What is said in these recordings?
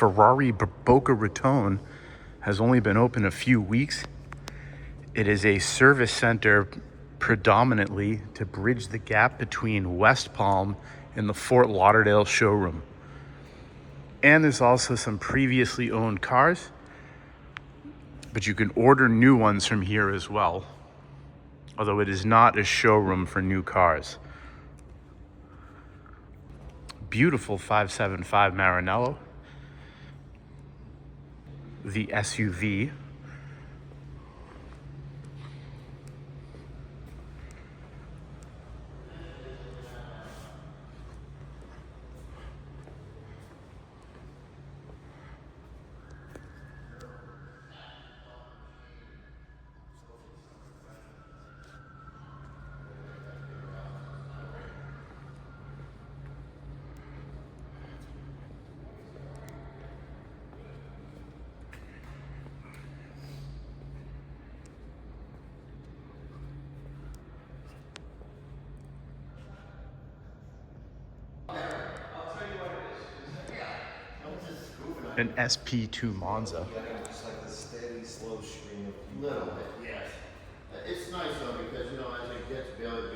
Ferrari Boca Raton has only been open a few weeks. It is a service center predominantly to bridge the gap between West Palm and the Fort Lauderdale showroom. And there's also some previously owned cars, but you can order new ones from here as well, although it is not a showroom for new cars. Beautiful 575 Maranello, the SUV. An SP2 Monza. Just like the steady, slow stream of people. Little bit, yes. It's nice though because as it gets built, it's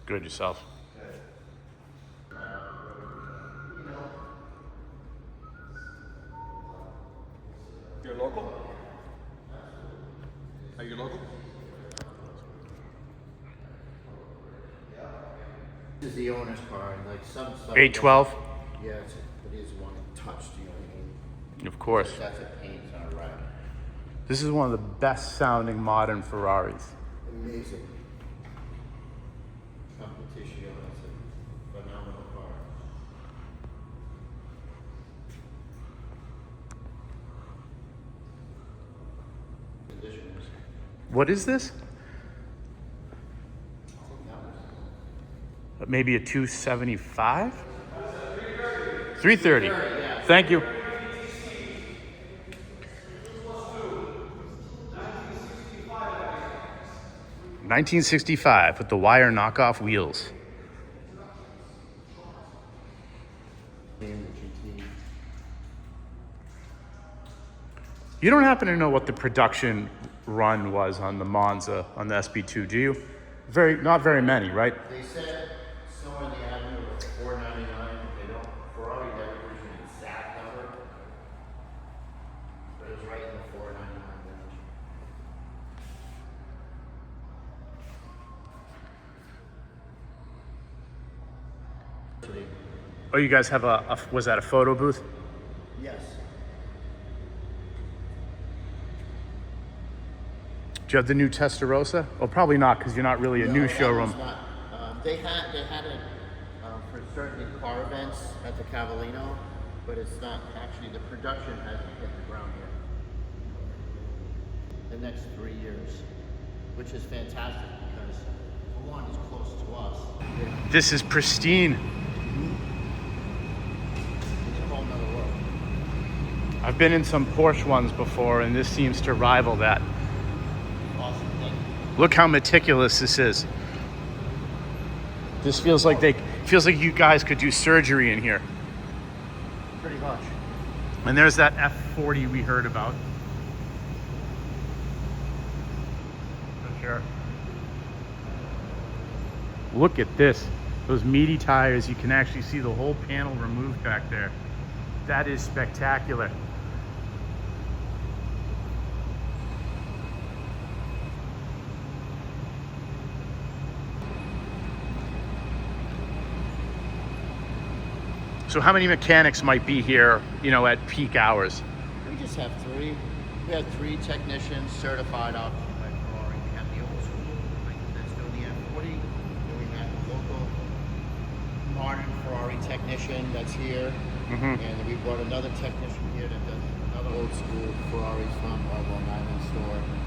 Good yourself. You're local? Are you local? This is the owner's car, and like some stuff. 812? Yeah, it is one touched. You know what I mean? Of course. That's a paint on a rack. This is one of the best sounding modern Ferraris. Amazing. Competition. That's a phenomenal car. Conditioners. What is this? Maybe a 275? 330. Thank you. 1965 with the wire knockoff wheels. You don't happen to know what the production run was on the Monza, on the SP2, do you? Not very many, right? They said somewhere in the avenue of 499. They don't. Ferrari never gives you an exact number, but it's right in the 499 range. Oh, you guys have was that a photo booth? Yes. Do you have the new Testarossa? Well, probably not, because you're not really a new showroom. Not, they had it for certain car events at the Cavallino, but it's not actually. The production hasn't hit the ground yet. The next 3 years, which is fantastic because for one, it's close to us. This is pristine. It's a whole nother world. I've been in some Porsche ones before, and this seems to rival that. Awesome thing. Look how meticulous this is. This feels like you guys could do surgery in here. Pretty much. And there's that F40 we heard about. For sure. Look at this. Those meaty tires, you can actually see the whole panel removed back there. That is spectacular. So how many mechanics might be here, at peak hours? We just have 3. We have 3 technicians certified out by Ferrari. We have the old school, that's doing the F40. Then we have the local modern Ferrari technician that's here. And then we brought another technician here that does another old school Ferrari from our Long Island store.